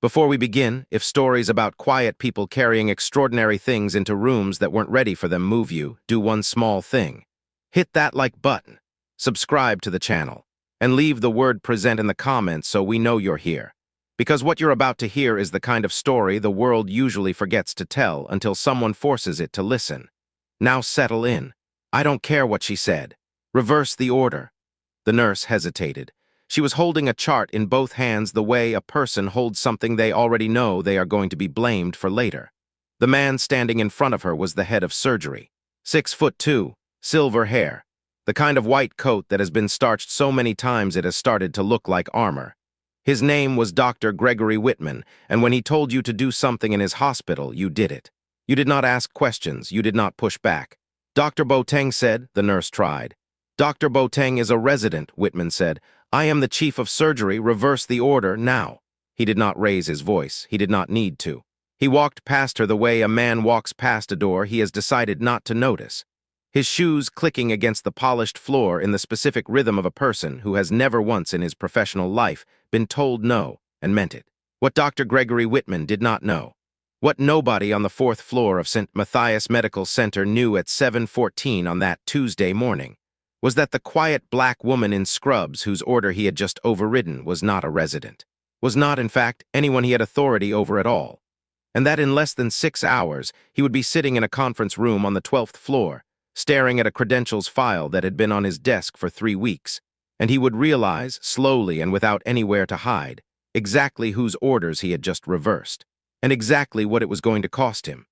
Before we begin, if stories about quiet people carrying extraordinary things into rooms that weren't ready for them move you, do one small thing. Hit that like button, subscribe to the channel, and leave the word present in the comments so we know you're here. Because what you're about to hear is the kind of story the world usually forgets to tell until someone forces it to listen. Now settle in. I don't care what she said. Reverse the order. The nurse hesitated. She was holding a chart in both hands the way a person holds something they already know they are going to be blamed for later. The man standing in front of her was the head of surgery. 6'2", silver hair. The kind of white coat that has been starched so many times it has started to look like armor. His name was Dr. Gregory Whitman, and when he told you to do something in his hospital, you did it. You did not ask questions, you did not push back. Dr. Boateng said, the nurse tried. Dr. Boateng is a resident, Whitman said. I am the chief of surgery, reverse the order now. He did not raise his voice, he did not need to. He walked past her the way a man walks past a door he has decided not to notice. His shoes clicking against the polished floor in the specific rhythm of a person who has never once in his professional life been told no and meant it. What Dr. Gregory Whitman did not know. What nobody on the 4th floor of St. Matthias Medical Center knew at 7:14 on that Tuesday morning was that the quiet black woman in scrubs whose order he had just overridden was not a resident, was not, in fact, anyone he had authority over at all, and that in less than 6 hours he would be sitting in a conference room on the 12th floor, staring at a credentials file that had been on his desk for 3 weeks, and he would realize, slowly and without anywhere to hide, exactly whose orders he had just reversed, and exactly what it was going to cost him.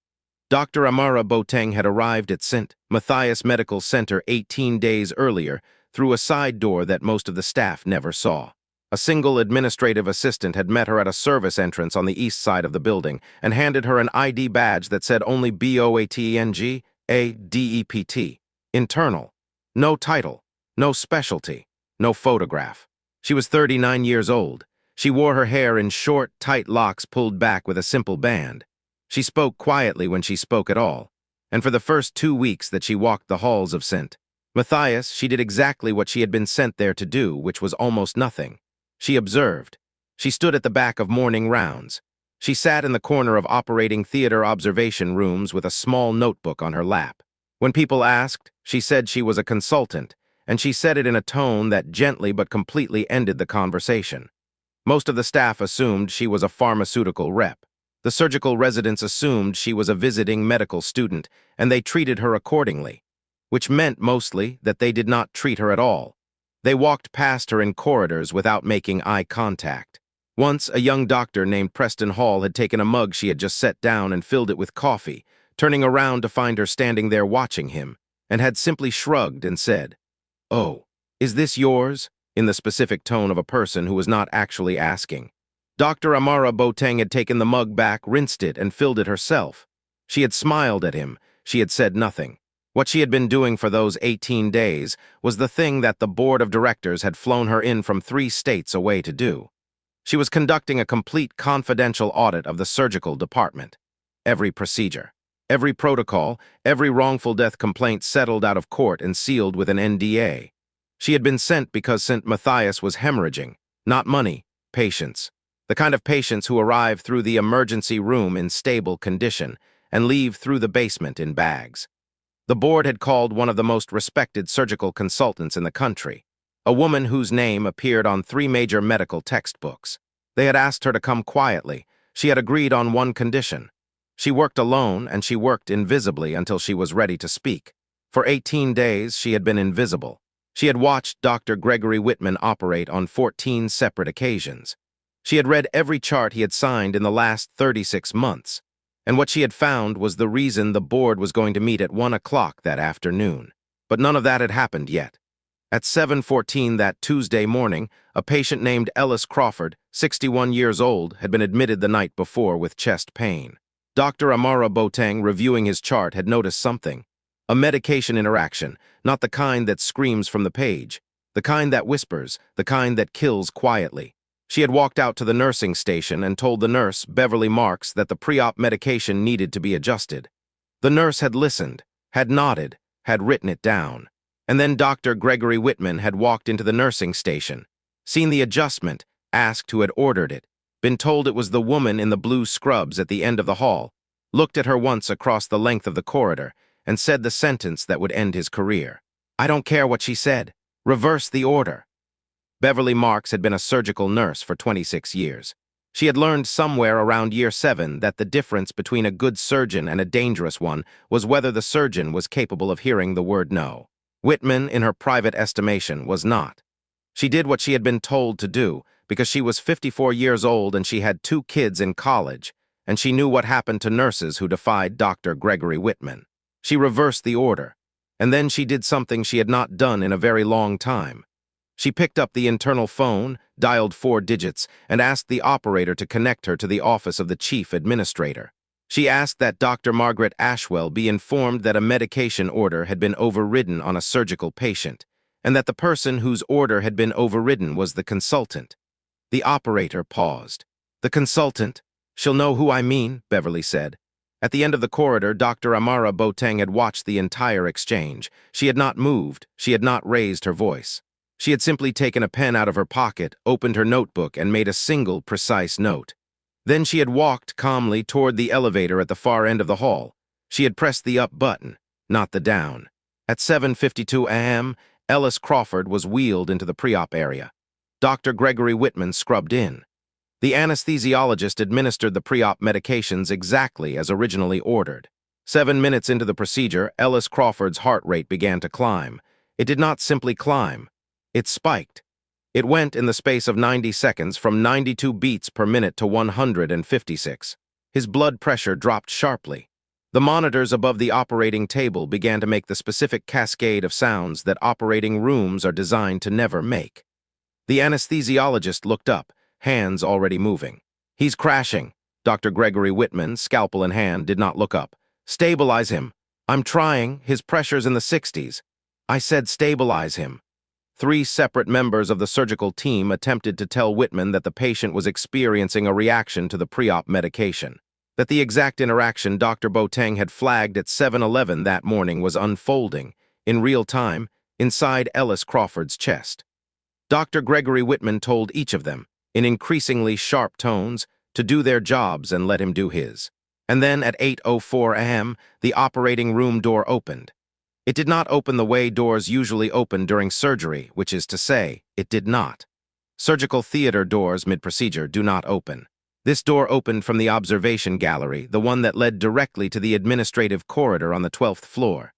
Dr. Amara Boateng had arrived at St. Matthias Medical Center 18 days earlier through a side door that most of the staff never saw. A single administrative assistant had met her at a service entrance on the east side of the building and handed her an ID badge that said only BOATENG, ADEPT, internal. No title, no specialty, no photograph. She was 39 years old. She wore her hair in short, tight locks pulled back with a simple band. She spoke quietly when she spoke at all, and for the first 2 weeks that she walked the halls of St. Matthias, she did exactly what she had been sent there to do, which was almost nothing. She observed. She stood at the back of morning rounds. She sat in the corner of operating theater observation rooms with a small notebook on her lap. When people asked, she said she was a consultant, and she said it in a tone that gently but completely ended the conversation. Most of the staff assumed she was a pharmaceutical rep. The surgical residents assumed she was a visiting medical student, and they treated her accordingly, which meant mostly that they did not treat her at all. They walked past her in corridors without making eye contact. Once, a young doctor named Preston Hall had taken a mug she had just set down and filled it with coffee, turning around to find her standing there watching him, and had simply shrugged and said, "Oh, is this yours?" in the specific tone of a person who was not actually asking. Dr. Amara Boateng had taken the mug back, rinsed it, and filled it herself. She had smiled at him. She had said nothing. What she had been doing for those 18 days was the thing that the board of directors had flown her in from 3 states away to do. She was conducting a complete confidential audit of the surgical department. Every procedure, every protocol, every wrongful death complaint settled out of court and sealed with an NDA. She had been sent because St. Matthias was hemorrhaging, not money, patients. The kind of patients who arrive through the emergency room in stable condition and leave through the basement in bags. The board had called one of the most respected surgical consultants in the country, a woman whose name appeared on 3 major medical textbooks. They had asked her to come quietly. She had agreed on one condition. She worked alone, and she worked invisibly until she was ready to speak. For 18 days, she had been invisible. She had watched Dr. Gregory Whitman operate on 14 separate occasions. She had read every chart he had signed in the last 36 months, and what she had found was the reason the board was going to meet at 1 o'clock that afternoon. But none of that had happened yet. At 7:14 that Tuesday morning, a patient named Ellis Crawford, 61 years old, had been admitted the night before with chest pain. Dr. Amara Boateng, reviewing his chart, had noticed something. A medication interaction, not the kind that screams from the page, the kind that whispers, the kind that kills quietly. She had walked out to the nursing station and told the nurse, Beverly Marks, that the pre-op medication needed to be adjusted. The nurse had listened, had nodded, had written it down. And then Dr. Gregory Whitman had walked into the nursing station, seen the adjustment, asked who had ordered it, been told it was the woman in the blue scrubs at the end of the hall, looked at her once across the length of the corridor, and said the sentence that would end his career. I don't care what she said. Reverse the order. Beverly Marks had been a surgical nurse for 26 years. She had learned somewhere around year 7 that the difference between a good surgeon and a dangerous one was whether the surgeon was capable of hearing the word no. Whitman, in her private estimation, was not. She did what she had been told to do because she was 54 years old and she had 2 kids in college, and she knew what happened to nurses who defied Dr. Gregory Whitman. She reversed the order, and then she did something she had not done in a very long time. She picked up the internal phone, dialed 4 digits, and asked the operator to connect her to the office of the chief administrator. She asked that Dr. Margaret Ashwell be informed that a medication order had been overridden on a surgical patient, and that the person whose order had been overridden was the consultant. The operator paused. The consultant? She'll know who I mean, Beverly said. At the end of the corridor, Dr. Amara Boateng had watched the entire exchange. She had not moved. She had not raised her voice. She had simply taken a pen out of her pocket, opened her notebook, and made a single, precise note. Then she had walked calmly toward the elevator at the far end of the hall. She had pressed the up button, not the down. At 7:52 a.m., Ellis Crawford was wheeled into the pre-op area. Dr. Gregory Whitman scrubbed in. The anesthesiologist administered the pre-op medications exactly as originally ordered. 7 minutes into the procedure, Ellis Crawford's heart rate began to climb. It did not simply climb. It spiked. It went in the space of 90 seconds from 92 beats per minute to 156. His blood pressure dropped sharply. The monitors above the operating table began to make the specific cascade of sounds that operating rooms are designed to never make. The anesthesiologist looked up, hands already moving. He's crashing. Dr. Gregory Whitman, scalpel in hand, did not look up. Stabilize him. I'm trying. His pressure's in the 60s. I said stabilize him. 3 separate members of the surgical team attempted to tell Whitman that the patient was experiencing a reaction to the pre-op medication, that the exact interaction Dr. Boateng had flagged at 7:11 that morning was unfolding, in real time, inside Ellis Crawford's chest. Dr. Gregory Whitman told each of them, in increasingly sharp tones, to do their jobs and let him do his. And then at 8:04 a.m., the operating room door opened. It did not open the way doors usually open during surgery, which is to say, it did not. Surgical theater doors mid-procedure do not open. This door opened from the observation gallery, the one that led directly to the administrative corridor on the 12th floor.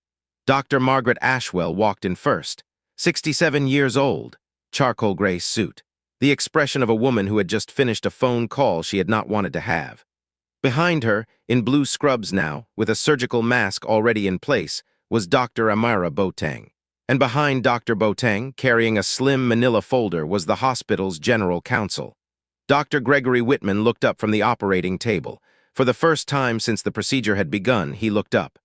Dr. Margaret Ashwell walked in first, 67 years old, charcoal gray suit, the expression of a woman who had just finished a phone call she had not wanted to have. Behind her, in blue scrubs now, with a surgical mask already in place, was Dr. Amara Boateng. And behind Dr. Boateng, carrying a slim manila folder, was the hospital's general counsel. Dr. Gregory Whitman looked up from the operating table. For the first time since the procedure had begun, he looked up.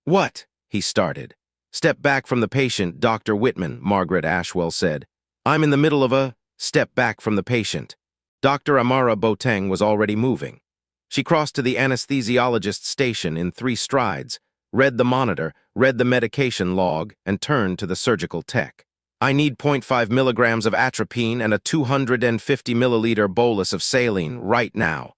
What? He started. Step back from the patient, Dr. Whitman, Margaret Ashwell said. I'm in the middle of a step back from the patient. Dr. Amara Boateng was already moving. She crossed to the anesthesiologist's station in 3 strides, read the monitor, read the medication log, and turned to the surgical tech. I need 0.5 milligrams of atropine and a 250 milliliter bolus of saline right now.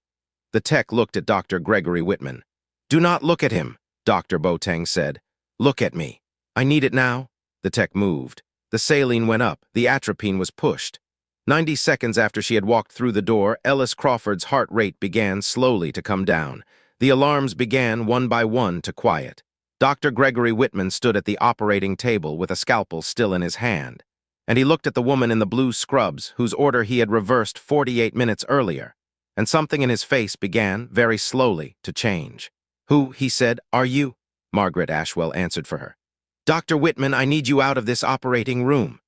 The tech looked at Dr. Gregory Whitman. Do not look at him, Dr. Boateng said. Look at me. I need it now. The tech moved. The saline went up. The atropine was pushed. 90 seconds after she had walked through the door, Ellis Crawford's heart rate began slowly to come down. The alarms began one by one to quiet. Dr. Gregory Whitman stood at the operating table with a scalpel still in his hand, and he looked at the woman in the blue scrubs whose order he had reversed 48 minutes earlier, and something in his face began, very slowly, to change. Who, he said, are you? Margaret Ashwell answered for her. Dr. Whitman, I need you out of this operating room.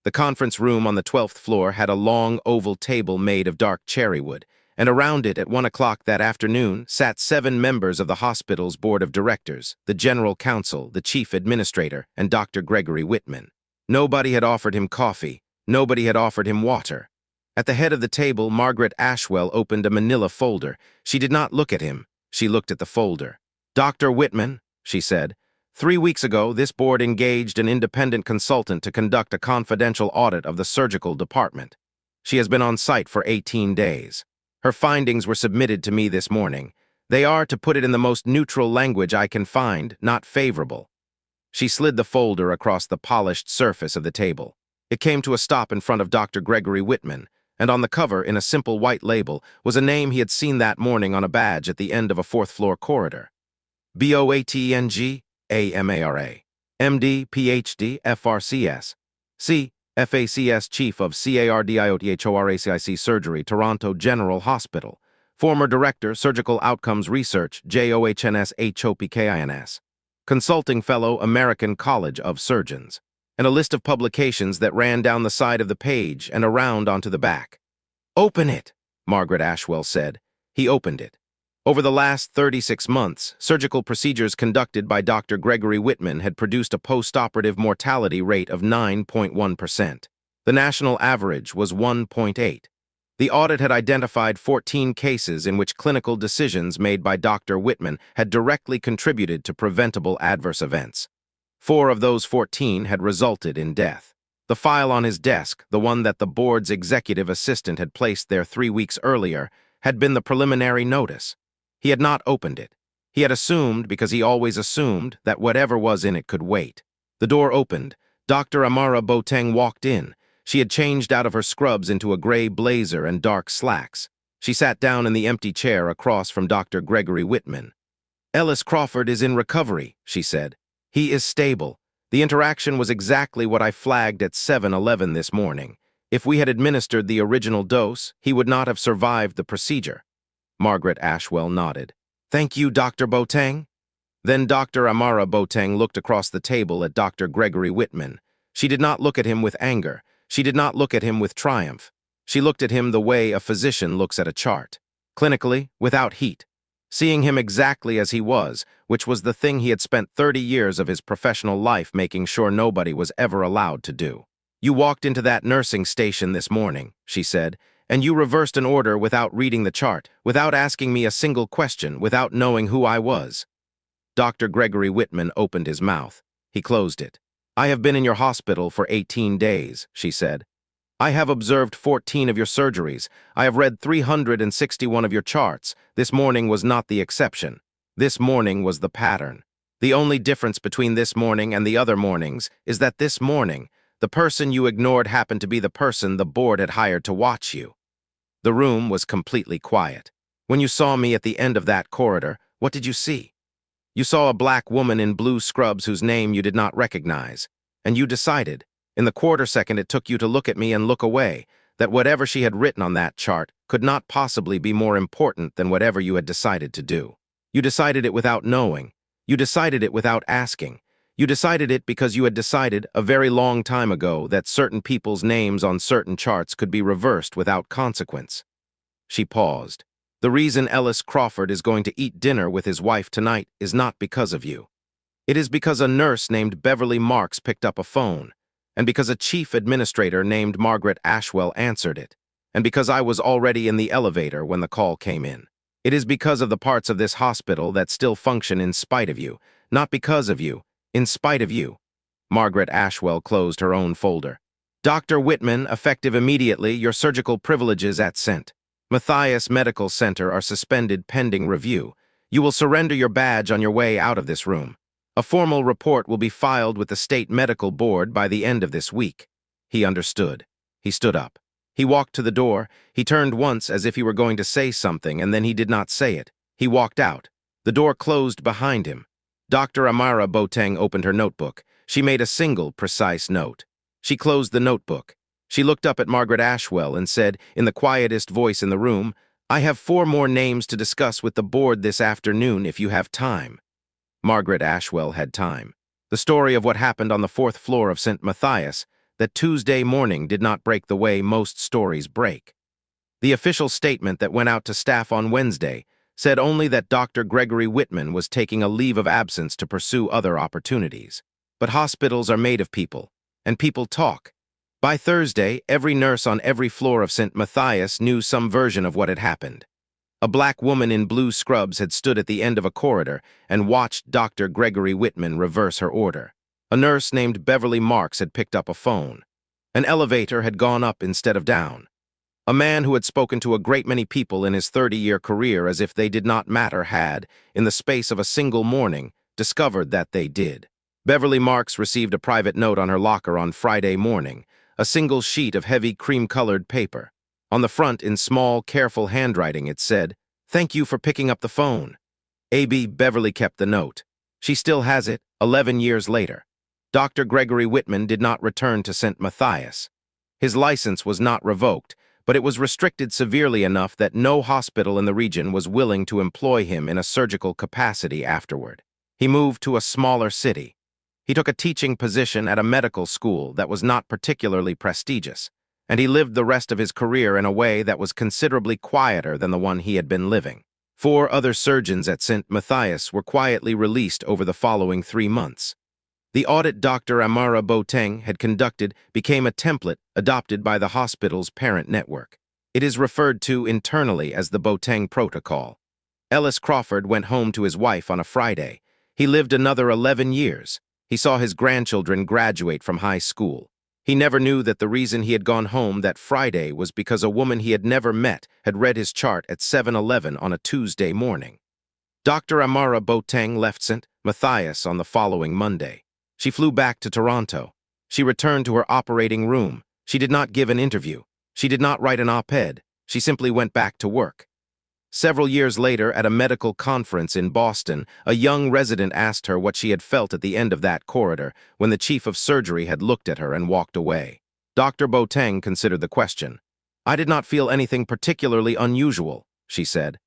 The conference room on the 12th floor had a long oval table made of dark cherry wood, and around it at 1 o'clock that afternoon sat 7 members of the hospital's board of directors, the general counsel, the chief administrator, and Dr. Gregory Whitman. Nobody had offered him coffee. Nobody had offered him water. At the head of the table, Margaret Ashwell opened a manila folder. She did not look at him. She looked at the folder. Dr. Whitman, she said, 3 weeks ago, this board engaged an independent consultant to conduct a confidential audit of the surgical department. She has been on site for 18 days. Her findings were submitted to me this morning. They are, to put it in the most neutral language I can find, not favorable. She slid the folder across the polished surface of the table. It came to a stop in front of Dr. Gregory Whitman, and on the cover, in a simple white label, was a name he had seen that morning on a badge at the end of a fourth-floor corridor. Boateng, AMARA. MD, PhD, FRCS. C, FACS Chief of CARDIOTHORACIC Surgery, Toronto General Hospital. Former Director, Surgical Outcomes Research, JOHNS HOPKINS. Consulting Fellow, American College of Surgeons. And a list of publications that ran down the side of the page and around onto the back. "Open it," Margaret Ashwell said. He opened it. Over the last 36 months, surgical procedures conducted by Dr. Gregory Whitman had produced a post-operative mortality rate of 9.1%. The national average was 1.8. The audit had identified 14 cases in which clinical decisions made by Dr. Whitman had directly contributed to preventable adverse events. 4 of those 14 had resulted in death. The file on his desk, the one that the board's executive assistant had placed there 3 weeks earlier, had been the preliminary notice. He had not opened it. He had assumed, because he always assumed, that whatever was in it could wait. The door opened. Dr. Amara Boateng walked in. She had changed out of her scrubs into a gray blazer and dark slacks. She sat down in the empty chair across from Dr. Gregory Whitman. "Ellis Crawford is in recovery," she said. "He is stable. The interaction was exactly what I flagged at 7:11 this morning. If we had administered the original dose, he would not have survived the procedure." Margaret Ashwell nodded. "Thank you, Dr. Boateng." Then Dr. Amara Boateng looked across the table at Dr. Gregory Whitman. She did not look at him with anger. She did not look at him with triumph. She looked at him the way a physician looks at a chart. Clinically, without heat. Seeing him exactly as he was, which was the thing he had spent 30 years of his professional life making sure nobody was ever allowed to do. "You walked into that nursing station this morning," she said, "and you reversed an order without reading the chart, without asking me a single question, without knowing who I was." Dr. Gregory Whitman opened his mouth. He closed it. "I have been in your hospital for 18 days, she said. "I have observed 14 of your surgeries. I have read 361 of your charts. This morning was not the exception. This morning was the pattern. The only difference between this morning and the other mornings is that this morning, the person you ignored happened to be the person the board had hired to watch you." The room was completely quiet. "When you saw me at the end of that corridor, what did you see? You saw a black woman in blue scrubs whose name you did not recognize, and you decided, in the quarter second it took you to look at me and look away, that whatever she had written on that chart could not possibly be more important than whatever you had decided to do. You decided it without knowing. You decided it without asking. You decided it because you had decided a very long time ago that certain people's names on certain charts could be reversed without consequence." She paused. "The reason Ellis Crawford is going to eat dinner with his wife tonight is not because of you. It is because a nurse named Beverly Marks picked up a phone, and because a chief administrator named Margaret Ashwell answered it, and because I was already in the elevator when the call came in. It is because of the parts of this hospital that still function in spite of you, not because of you, in spite of you." Margaret Ashwell closed her own folder. "Dr. Whitman, effective immediately, your surgical privileges at St. Matthias Medical Center are suspended pending review. You will surrender your badge on your way out of this room. A formal report will be filed with the State Medical Board by the end of this week." He understood. He stood up. He walked to the door. He turned once as if he were going to say something, and then he did not say it. He walked out. The door closed behind him. Dr. Amara Boateng opened her notebook. She made a single, precise note. She closed the notebook. She looked up at Margaret Ashwell and said, in the quietest voice in the room, "I have 4 more names to discuss with the board this afternoon if you have time." Margaret Ashwell had time. The story of what happened on the 4th floor of St. Matthias, that Tuesday morning, did not break the way most stories break. The official statement that went out to staff on Wednesday said only that Dr. Gregory Whitman was taking a leave of absence to pursue other opportunities. But hospitals are made of people, and people talk. By Thursday, every nurse on every floor of St. Matthias knew some version of what had happened. A black woman in blue scrubs had stood at the end of a corridor and watched Dr. Gregory Whitman reverse her order. A nurse named Beverly Marks had picked up a phone. An elevator had gone up instead of down. A man who had spoken to a great many people in his 30-year career as if they did not matter had, in the space of a single morning, discovered that they did. Beverly Marks received a private note on her locker on Friday morning, a single sheet of heavy cream-colored paper. On the front, in small, careful handwriting, it said, "Thank you for picking up the phone." A.B. Beverly kept the note. She still has it, 11 years later. Dr. Gregory Whitman did not return to St. Matthias. His license was not revoked, but it was restricted severely enough that no hospital in the region was willing to employ him in a surgical capacity afterward. He moved to a smaller city. He took a teaching position at a medical school that was not particularly prestigious, and he lived the rest of his career in a way that was considerably quieter than the one he had been living. 4 other surgeons at St. Matthias were quietly released over the following 3 months. The audit Dr. Amara Boateng had conducted became a template adopted by the hospital's parent network. It is referred to internally as the Boateng Protocol. Ellis Crawford went home to his wife on a Friday. He lived another 11 years. He saw his grandchildren graduate from high school. He never knew that the reason he had gone home that Friday was because a woman he had never met had read his chart at 7-Eleven on a Tuesday morning. Dr. Amara Boateng left St. Matthias on the following Monday. She flew back to Toronto. She returned to her operating room. She did not give an interview. She did not write an op-ed. She simply went back to work. Several years later, at a medical conference in Boston, a young resident asked her what she had felt at the end of that corridor when the chief of surgery had looked at her and walked away. Dr. Boateng considered the question. "I did not feel anything particularly unusual," she said.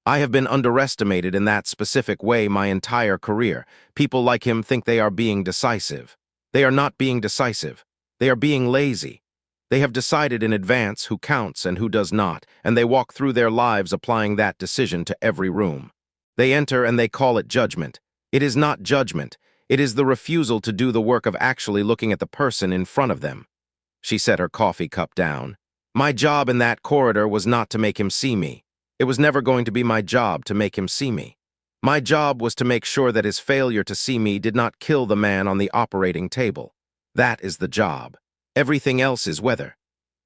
"I have been underestimated in that specific way my entire career. People like him think they are being decisive. They are not being decisive. They are being lazy. They have decided in advance who counts and who does not, and they walk through their lives applying that decision to every room. They enter and they call it judgment. It is not judgment. It is the refusal to do the work of actually looking at the person in front of them." She set her coffee cup down. "My job in that corridor was not to make him see me. It was never going to be my job to make him see me. My job was to make sure that his failure to see me did not kill the man on the operating table. That is the job. Everything else is weather."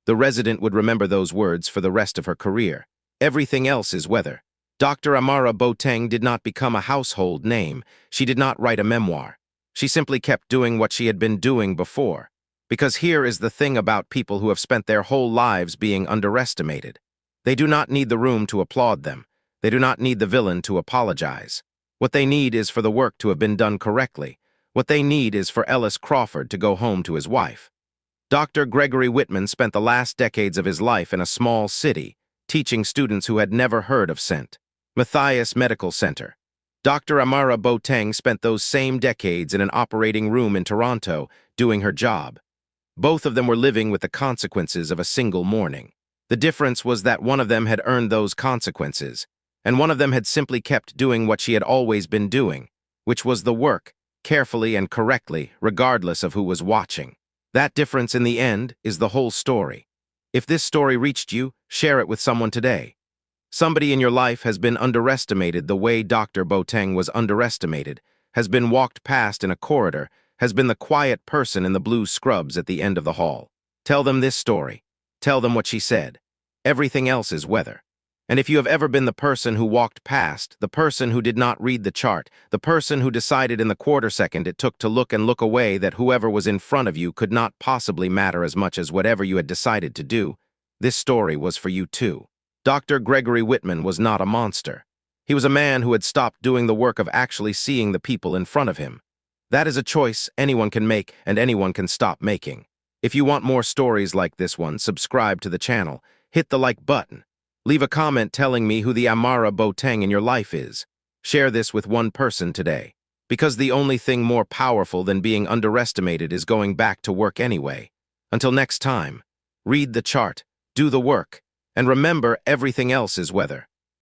The resident would remember those words for the rest of her career. Everything else is weather. Dr. Amara Boateng did not become a household name. She did not write a memoir. She simply kept doing what she had been doing before. Because here is the thing about people who have spent their whole lives being underestimated. They do not need the room to applaud them. They do not need the villain to apologize. What they need is for the work to have been done correctly. What they need is for Ellis Crawford to go home to his wife. Dr. Gregory Whitman spent the last decades of his life in a small city, teaching students who had never heard of St. Matthias Medical Center. Dr. Amara Boateng spent those same decades in an operating room in Toronto, doing her job. Both of them were living with the consequences of a single morning. The difference was that one of them had earned those consequences, and one of them had simply kept doing what she had always been doing, which was the work, carefully and correctly, regardless of who was watching. That difference in the end is the whole story. If this story reached you, share it with someone today. Somebody in your life has been underestimated the way Dr. Boateng was underestimated, has been walked past in a corridor, has been the quiet person in the blue scrubs at the end of the hall. Tell them this story. Tell them what she said. Everything else is weather. And if you have ever been the person who walked past, the person who did not read the chart, the person who decided in the quarter-second it took to look and look away that whoever was in front of you could not possibly matter as much as whatever you had decided to do, this story was for you too. Dr. Gregory Whitman was not a monster. He was a man who had stopped doing the work of actually seeing the people in front of him. That is a choice anyone can make and anyone can stop making. If you want more stories like this one, subscribe to the channel, hit the like button. Leave a comment telling me who the Amara Boateng in your life is. Share this with one person today. Because the only thing more powerful than being underestimated is going back to work anyway. Until next time, read the chart, do the work, and remember everything else is weather.